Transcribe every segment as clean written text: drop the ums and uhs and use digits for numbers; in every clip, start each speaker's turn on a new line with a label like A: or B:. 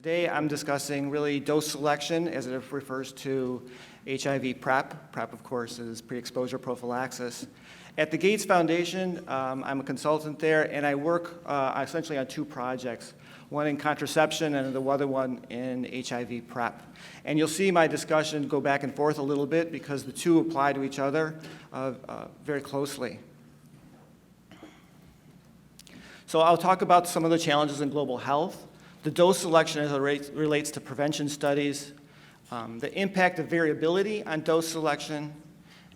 A: Today I'm discussing really dose selection as it refers to HIV PrEP. PrEP, of course, is pre-exposure prophylaxis. At the Gates Foundation, I'm a consultant there, and I work essentially on two projects, one in contraception and the other one in HIV PrEP. And you'll see my discussion go back and forth a little bit because the two apply to each other very closely. So I'll talk about some of the challenges in global health, the dose selection as it relates to prevention studies, the impact of variability on dose selection,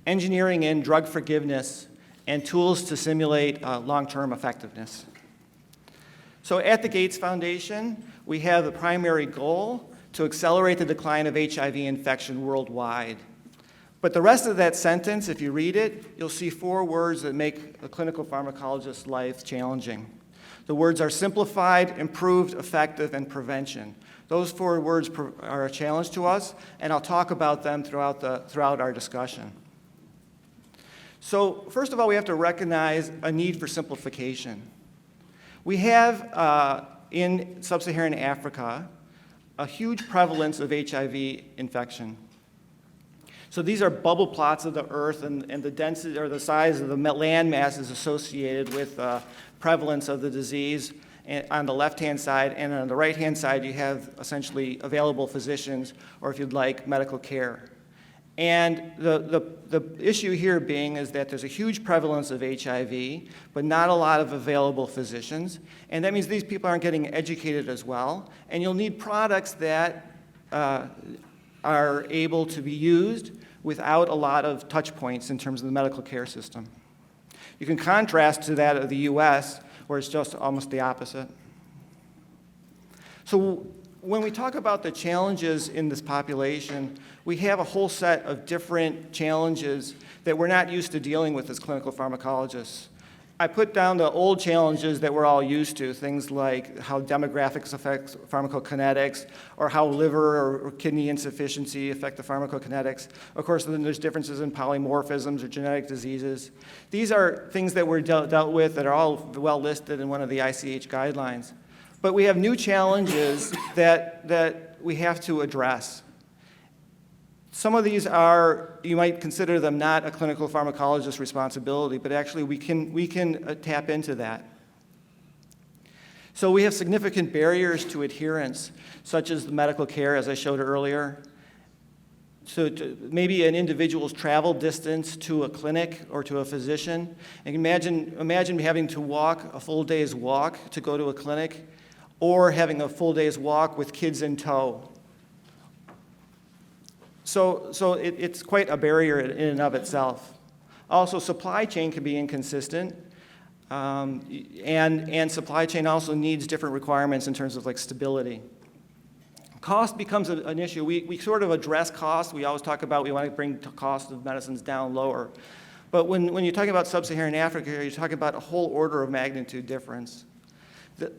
A: engineering in drug forgiveness, and tools to simulate long-term effectiveness. So at the Gates Foundation, we have the primary goal to accelerate the decline of HIV infection worldwide. But the rest of that sentence, if you read it, you'll see four words that make a clinical pharmacologist's life challenging. The words are simplified, improved, effective, and prevention. Those four words are a challenge to us, and I'll talk about them throughout our discussion. So first of all, we have to recognize a need for simplification. We have, in sub-Saharan Africa, a huge prevalence of HIV infection. So these are bubble plots of the earth, and the density or the size of the land mass is associated with prevalence of the disease on the left-hand side, and on the right-hand side you have essentially available physicians, or if you'd like, medical care. And the issue here being is that there's a huge prevalence of HIV, but not a lot of available physicians, and that means these people aren't getting educated as well, and you'll need products that are able to be used without a lot of touch points in terms of the medical care system. You can contrast to that of the US, where it's just almost the opposite. So when we talk about the challenges in this population, we have a whole set of different challenges that we're not used to dealing with as clinical pharmacologists. I put down the old challenges that we're all used to, things like how demographics affect pharmacokinetics, or how liver or kidney insufficiency affect the pharmacokinetics. Of course, then there's differences in polymorphisms or genetic diseases. These are things that were dealt with that are all well listed in one of the ICH guidelines. But we have new challenges that we have to address. Some of these are, you might consider them not a clinical pharmacologist's responsibility, but actually we can tap into that. So we have significant barriers to adherence, such as the medical care, as I showed earlier. So maybe an individual's travel distance to a clinic or to a physician. And imagine having to walk a full day's walk to go to a clinic, or having a full day's walk with kids in tow. So it's quite a barrier in and of itself. Also, supply chain can be inconsistent, and supply chain also needs different requirements in terms of like stability. Cost becomes an issue. We sort of address cost. We always talk about we want to bring the cost of medicines down lower. But when you're talking about sub-Saharan Africa, you're talking about a whole order of magnitude difference.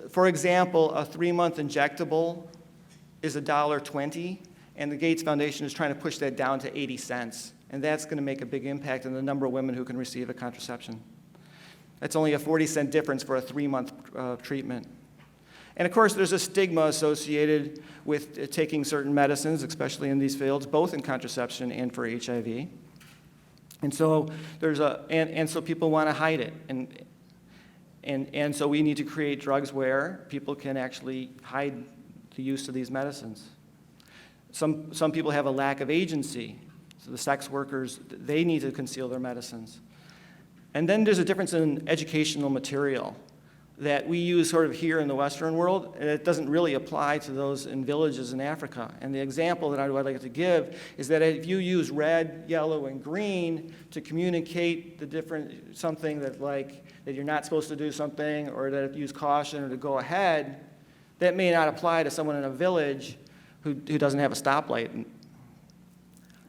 A: For example, a 3-month injectable is $1.20. And the Gates Foundation is trying to push that down to 80 cents. And that's going to make a big impact on the number of women who can receive a contraception. That's only a 40-cent difference for a 3-month treatment. And of course, there's a stigma associated with taking certain medicines, especially in these fields, both in contraception and for HIV. And so so people want to hide it. And so we need to create drugs where people can actually hide the use of these medicines. Some people have a lack of agency. So the sex workers, they need to conceal their medicines. And then there's a difference in educational material that we use sort of here in the Western world, and it doesn't really apply to those in villages in Africa. And the example that I would like to give is that if you use red, yellow, and green to communicate the different, something that you're not supposed to do something, or that use caution or to go ahead, that may not apply to someone in a village who doesn't have a stoplight.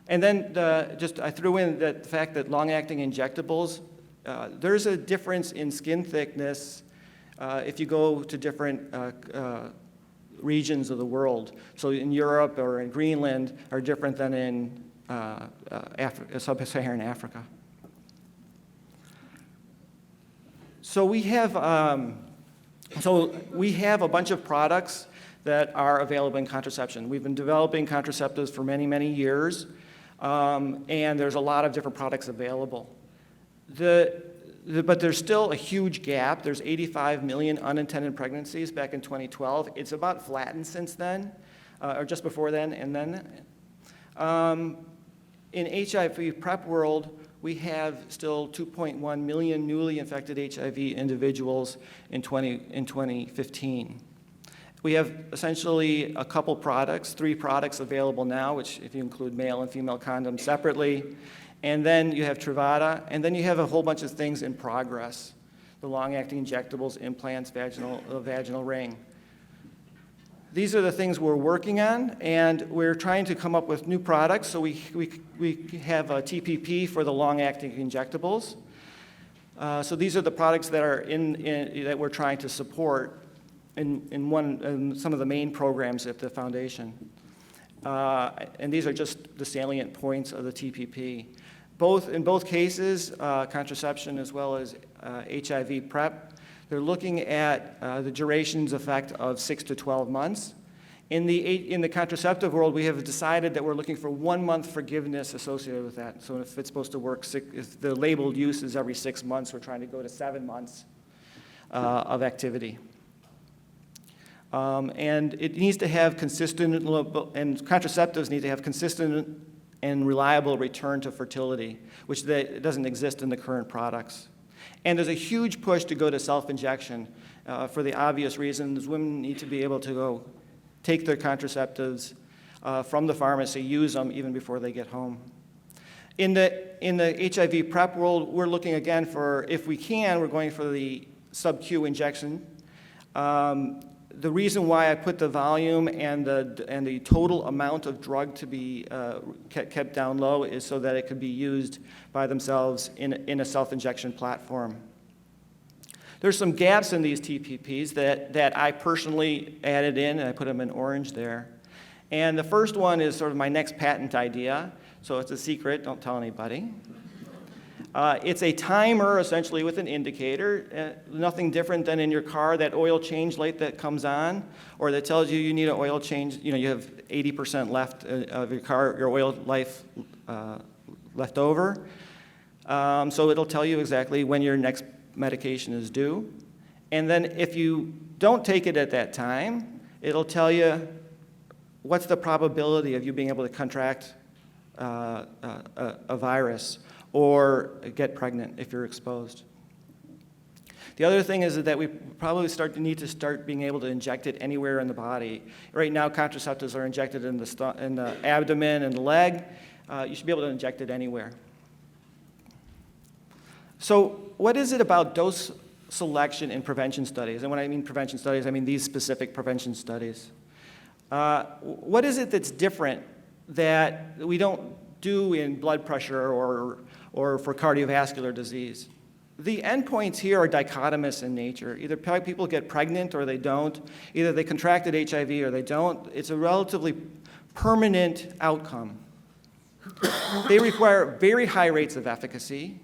A: And then I threw in the fact that long-acting injectables, there's a difference in skin thickness if you go to different regions of the world. So in Europe or in Greenland are different than in sub-Saharan Africa. So we have a bunch of products that are available in contraception. We've been developing contraceptives for many, many years, and there's a lot of different products available. But there's still a huge gap. There's 85 million unintended pregnancies back in 2012. It's about flattened since then, or just before then, and then. In HIV PrEP world, we have still 2.1 million newly infected HIV individuals in 2015. We have essentially a couple products, 3 products available now, which if you include male and female condoms separately. And then you have Truvada, and then you have a whole bunch of things in progress. The long-acting injectables, implants, vaginal ring. These are the things we're working on, and we're trying to come up with new products. So we have a TPP for the long-acting injectables. So these are the products that are that we're trying to support in some of the main programs at the foundation. And these are just the salient points of the TPP. In both cases, contraception as well as HIV PrEP, they're looking at the duration's effect of 6 to 12 months. In the contraceptive world, we have decided that we're looking for 1 month forgiveness associated with that. So if it's supposed to work, if the labeled use is every 6 months, we're trying to go to 7 months of activity. And it needs to have consistent, and contraceptives need to have consistent and reliable return to fertility, which doesn't exist in the current products. And there's a huge push to go to self-injection for the obvious reasons. Women need to be able to go take their contraceptives from the pharmacy, use them even before they get home. In the HIV PrEP world, we're looking again for, if we can, we're going for the sub-Q injection. The reason why I put the volume and the total amount of drug to be kept down low is so that it could be used by themselves in a self-injection platform. There's some gaps in these TPPs that I personally added in, and I put them in orange there. And the first one is sort of my next patent idea, so it's a secret, don't tell anybody. It's a timer, essentially, with an indicator, nothing different than in your car, that oil change light that comes on, or that tells you need an oil change, you have 80% left of your car, your oil life left over. So it'll tell you exactly when your next medication is due. And then if you don't take it at that time, it'll tell you what's the probability of you being able to contract a virus or get pregnant if you're exposed. The other thing is that we probably need to start being able to inject it anywhere in the body. Right now, contraceptives are injected in the abdomen and the leg. You should be able to inject it anywhere. So what is it about dose selection in prevention studies? And when I mean prevention studies, I mean these specific prevention studies. What is it that's different that we don't do in blood pressure or for cardiovascular disease? The endpoints here are dichotomous in nature. Either people get pregnant or they don't. Either they contracted HIV or they don't. It's a relatively permanent outcome. They require very high rates of efficacy.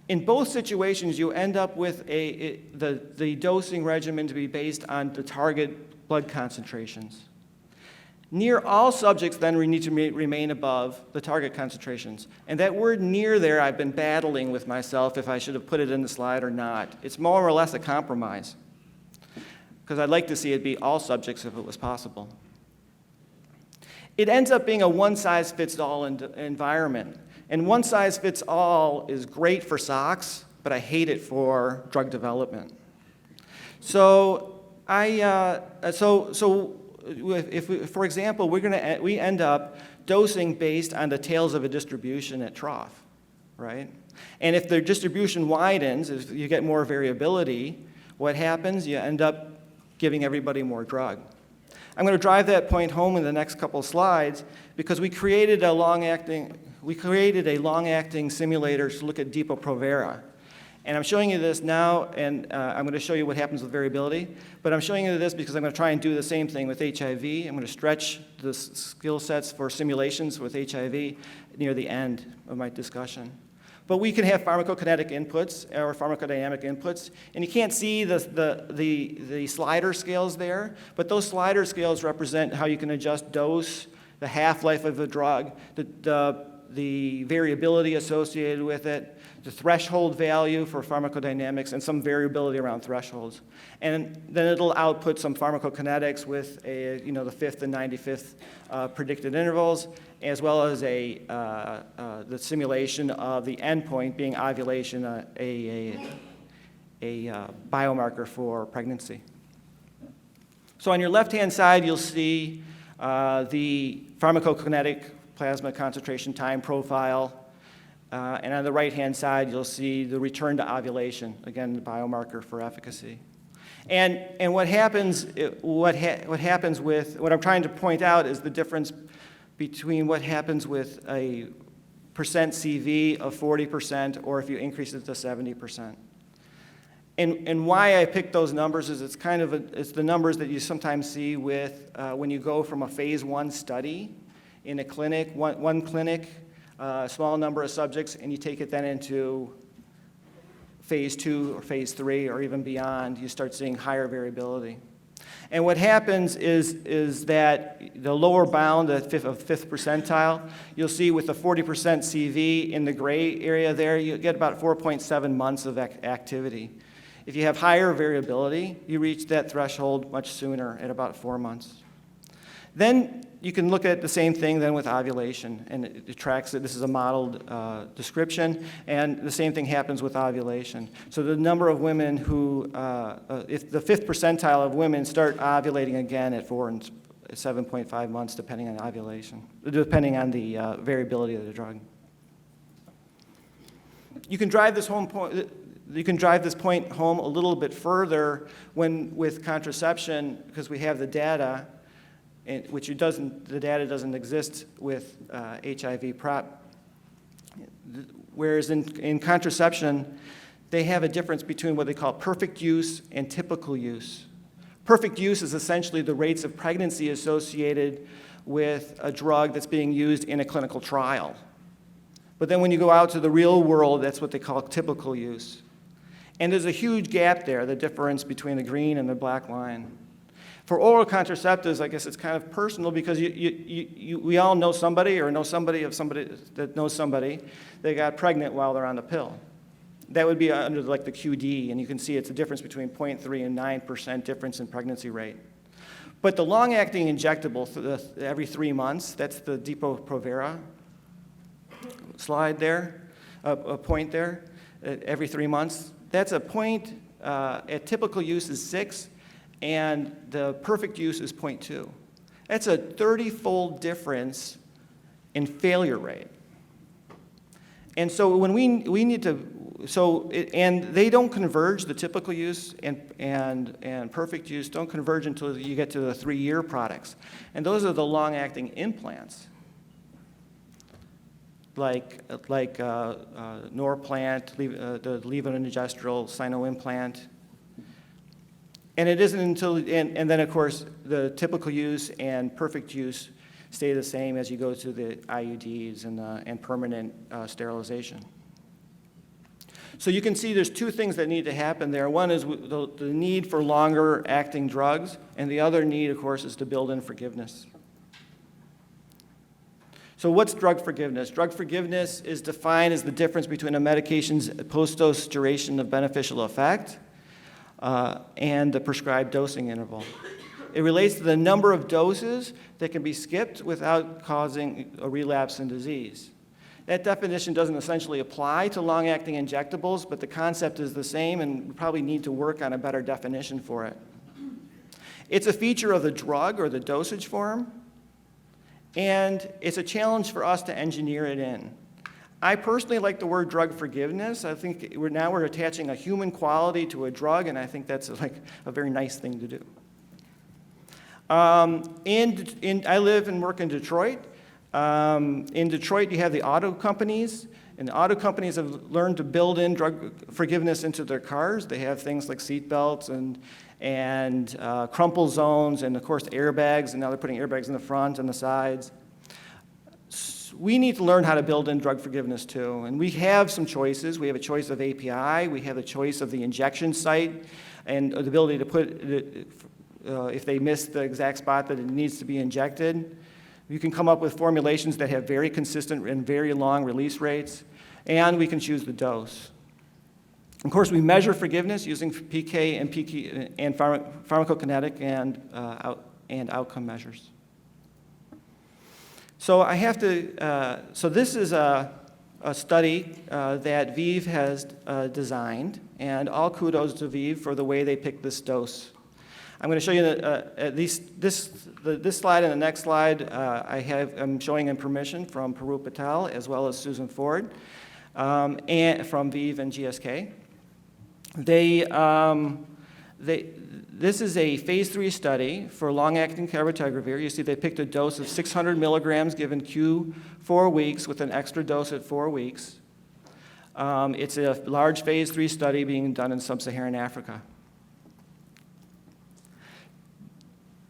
A: In both situations, you end up with the dosing regimen to be based on the target blood concentrations. Near all subjects then need to remain above the target concentrations. And that word near there, I've been battling with myself if I should have put it in the slide or not. It's more or less a compromise, because I'd like to see it be all subjects if it was possible. It ends up being a one-size-fits-all environment. And one-size-fits-all is great for SOX, but I hate it for drug development. So for example, we end up dosing based on the tails of a distribution at trough, right? And if the distribution widens, if you get more variability, what happens? You end up giving everybody more drug. I'm going to drive that point home in the next couple slides because we created a long-acting simulator to look at Depo-Provera. And I'm showing you this now, and I'm going to show you what happens with variability. But I'm showing you this because I'm going to try and do the same thing with HIV. I'm going to stretch the skill sets for simulations with HIV near the end of my discussion. But we can have pharmacokinetic inputs or pharmacodynamic inputs, and you can't see the slider scales there, but those slider scales represent how you can adjust dose, the half-life of the drug, the variability associated with it, the threshold value for pharmacodynamics, and some variability around thresholds. And then it'll output some pharmacokinetics with the 5th and 95th predicted intervals, as well as the simulation of the endpoint being ovulation, a biomarker for pregnancy. So on your left-hand side, you'll see the pharmacokinetic plasma concentration time profile. And on the right-hand side, you'll see the return to ovulation, again, the biomarker for efficacy. And what happens with, what I'm trying to point out is the difference between what happens with a percent CV of 40% or if you increase it to 70%. And why I picked those numbers is it's the numbers that you sometimes see with when you go from a phase 1 study in a clinic, one clinic, a small number of subjects, and you take it then into phase 2 or phase 3 or even beyond, you start seeing higher variability. And what happens is that the lower bound, the fifth percentile, you'll see with the 40% CV in the gray area there, you get about 4.7 months of activity. If you have higher variability, you reach that threshold much sooner at about 4 months. Then you can look at the same thing then with ovulation, and it tracks it. This is a modeled description, and the same thing happens with ovulation. So the number of women who, if the 5th percentile of women start ovulating again at 4 and 7.5 months, depending on ovulation, depending on the variability of the drug. You can drive this point home a little bit further with contraception, because we have the data. The data doesn't exist with HIV PrEP. Whereas in contraception, they have a difference between what they call perfect use and typical use. Perfect use is essentially the rates of pregnancy associated with a drug that's being used in a clinical trial. But then when you go out to the real world, that's what they call typical use. And there's a huge gap there, the difference between the green and the black line. For oral contraceptives, I guess it's kind of personal because we all know somebody or know somebody of somebody that knows somebody that got pregnant while they're on the pill. That would be under like the QD, and you can see it's a difference between 0.3 and 9% difference in pregnancy rate. But the long-acting injectable every 3 months, that's the Depo-Provera slide there, a point there, every 3 months. That's a point, at typical use is 6, and the perfect use is 0.2. That's a 30-fold difference in failure rate. And so when we need to, and they don't converge, the typical use and perfect use don't converge until you get to the 3-year products. And those are the long-acting implants, like Norplant, the levonorgestrel Sino implant. And it isn't until, and then of course, the typical use and perfect use stay the same as you go to the IUDs and permanent sterilization. So you can see there's 2 things that need to happen there. One is the need for longer acting drugs, and the other need, of course, is to build in forgiveness. So what's drug forgiveness? Drug forgiveness is defined as the difference between a medication's post-dose duration of beneficial effect and the prescribed dosing interval. It relates to the number of doses that can be skipped without causing a relapse in disease. That definition doesn't essentially apply to long-acting injectables, but the concept is the same, and we probably need to work on a better definition for it. It's a feature of the drug or the dosage form, and it's a challenge for us to engineer it in. I personally like the word drug forgiveness. I think we're attaching a human quality to a drug, and I think that's like a very nice thing to do. I live and work in Detroit. In Detroit, you have the auto companies, and the auto companies have learned to build in drug forgiveness into their cars. They have things like seat belts and crumple zones, and of course airbags, and now they're putting airbags in the front and the sides. we need to learn how to build in drug forgiveness too. And we have some choices. We have a choice of API. We have a choice of the injection site and the ability to put, if they miss the exact spot that it needs to be injected. You can come up with formulations that have very consistent and very long release rates. And we can choose the dose. Of course, we measure forgiveness using PK and pharmacokinetic and outcome measures. So I have to, so this is a study that ViiV has designed, and all kudos to ViiV for the way they picked this dose. I'm going to show you at least this slide and the next slide I'm showing in permission from Paru Patel as well as Susan Ford and from ViiV and GSK. This is a phase 3 study for long-acting keratography. You see they picked a dose of 600 milligrams given Q4 weeks with an extra dose at 4 weeks. It's a large phase 3 study being done in sub-Saharan Africa.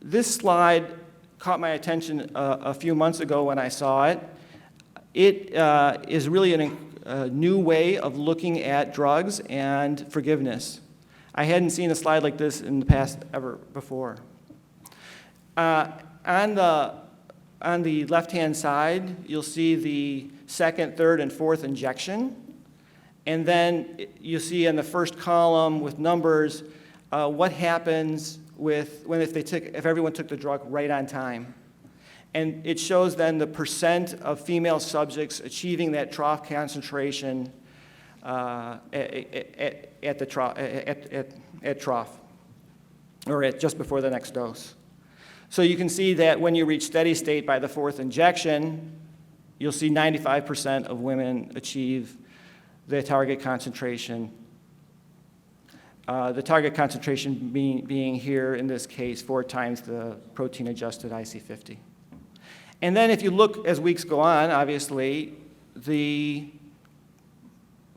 A: This slide caught my attention a few months ago when I saw it. It is really a new way of looking at drugs and forgiveness. I hadn't seen a slide like this in the past ever before. On the left-hand side, you'll see the second, third, and fourth injection. And then you see in the first column with numbers what happens if everyone took the drug right on time. And it shows then the percent of female subjects achieving that trough concentration at trough, or at just before the next dose. So you can see that when you reach steady state by the fourth injection, you'll see 95% of women achieve the target concentration. The target concentration being here, in this case, 4 times the protein-adjusted IC50. And then if you look as weeks go on, obviously, the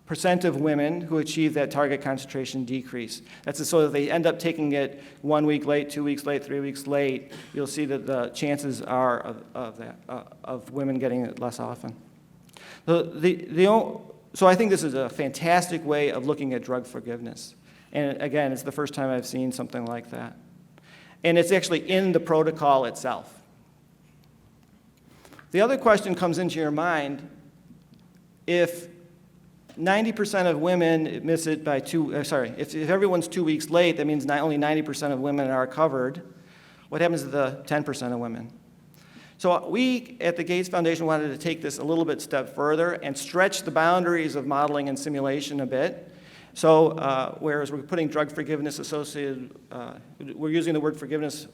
A: percent of women who achieve that target concentration decrease. That's so that they end up taking it 1 week late, 2 weeks late, 3 weeks late. You'll see that the chances are of women getting it less often. So I think this is a fantastic way of looking at drug forgiveness. And again, it's the first time I've seen something like that. And it's actually in the protocol itself. The other question comes into your mind, if 90% of women miss it by if everyone's 2 weeks late, that means only 90% of women are covered. What happens to the 10% of women? So we at the Gates Foundation wanted to take this a little bit step further and stretch the boundaries of modeling and simulation a bit. So whereas we're putting drug forgiveness associated, we're using the word forgiveness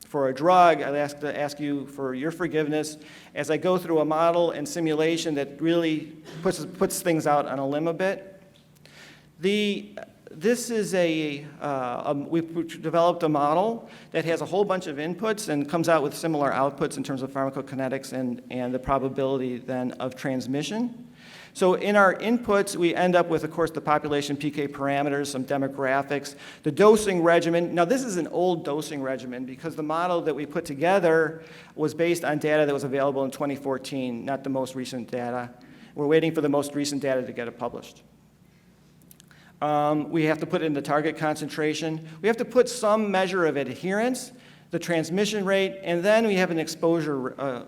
A: for a drug, I'd ask you for your forgiveness as I go through a model and simulation that really puts things out on a limb a bit. This is we've developed a model that has a whole bunch of inputs and comes out with similar outputs in terms of pharmacokinetics and the probability then of transmission. So in our inputs, we end up with, of course, the population PK parameters, some demographics, the dosing regimen. Now, this is an old dosing regimen because the model that we put together was based on data that was available in 2014, not the most recent data. We're waiting for the most recent data to get it published. We have to put in the target concentration. We have to put some measure of adherence, the transmission rate, and then we have an exposure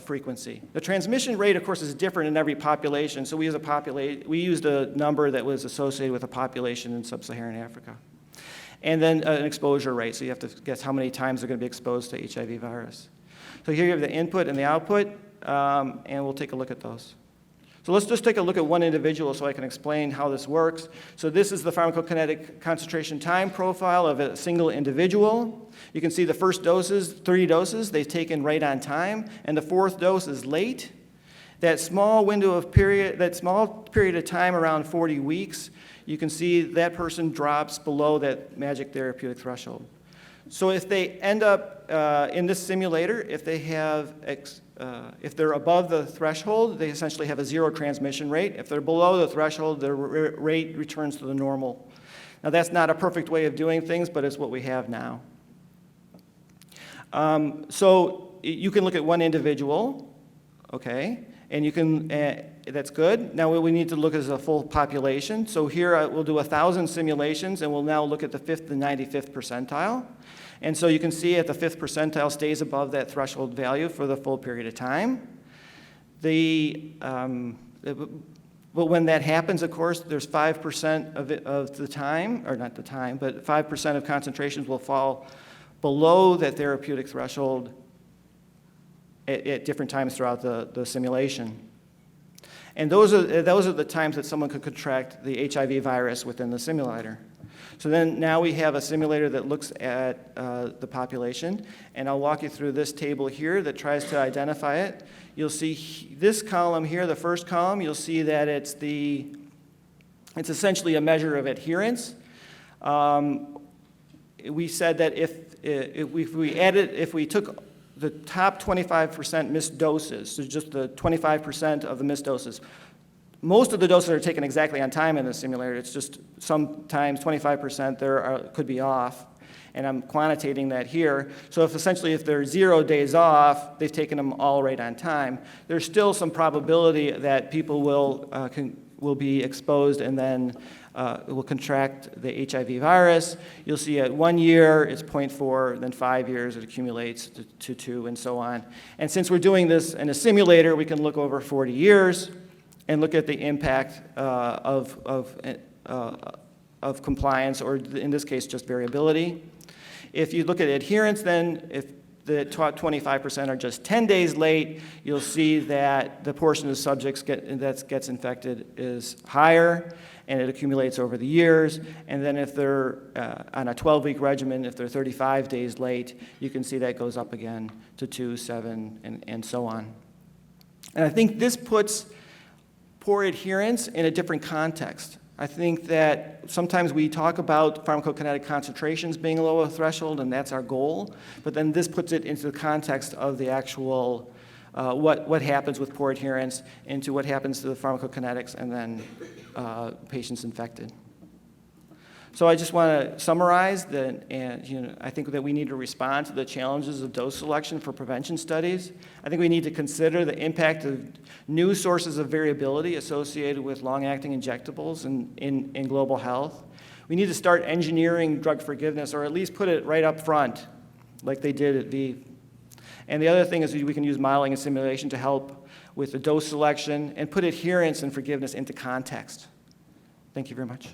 A: frequency. The transmission rate, of course, is different in every population, so we used a number that was associated with a population in sub-Saharan Africa. And then an exposure rate, so you have to guess how many times they're going to be exposed to HIV virus. So here you have the input and the output, and we'll take a look at those. So let's just take a look at one individual so I can explain how this works. So this is the pharmacokinetic concentration time profile of a single individual. You can see the first doses, 3 doses, they've taken right on time, and the 4th dose is late. That small period of time around 40 weeks, you can see that person drops below that magic therapeutic threshold. So if they end up in this simulator, if they're above the threshold, they essentially have a 0 transmission rate. If they're below the threshold, their rate returns to the normal. Now, that's not a perfect way of doing things, but it's what we have now. So you can look at one individual okay? And you can, that's good. Now what we need to look at is a full population. So here we'll do 1,000 simulations, and we'll now look at the 5th and 95th percentile. And so you can see at the 5th percentile stays above that threshold value for the full period of time. But when that happens, of course, there's 5% of the time, or not the time, but 5% of concentrations will fall below that therapeutic threshold at different times throughout the simulation. And those are the times that someone could contract the HIV virus within the simulator. So then now we have a simulator that looks at the population, and I'll walk you through this table here that tries to identify it. You'll see this column here, the first column, you'll see that it's essentially a measure of adherence. We said that if we took the top 25% missed doses, so just the 25% of the missed doses, most of the doses are taken exactly on time in the simulator. It's just sometimes 25% could be off, and I'm quantitating that here. So if they're 0 days off, they've taken them all right on time. There's still some probability that people will be exposed and then will contract the HIV virus. You'll see at 1 year it's 0.4, then 5 years it accumulates to 2, and so on. And since we're doing this in a simulator, we can look over 40 years and look at the impact of compliance, or in this case, just variability. If you look at adherence, then if the top 25% are just 10 days late, you'll see that the portion of subjects that gets infected is higher, and it accumulates over the years. And then if they're on a 12-week regimen, if they're 35 days late, you can see that goes up again to 2, 7, and so on. And I think this puts poor adherence in a different context. I think that sometimes we talk about pharmacokinetic concentrations being a lower threshold, and that's our goal, but then this puts it into the context of the actual, what happens with poor adherence, into what happens to the pharmacokinetics, and then patients infected. So I just want to summarize that, and I think that we need to respond to the challenges of dose selection for prevention studies. I think we need to consider the impact of new sources of variability associated with long-acting injectables in global health. We need to start engineering drug forgiveness, or at least put it right up front, like they did at ViiV. And the other thing is we can use modeling and simulation to help with the dose selection and put adherence and forgiveness into context. Thank you very much.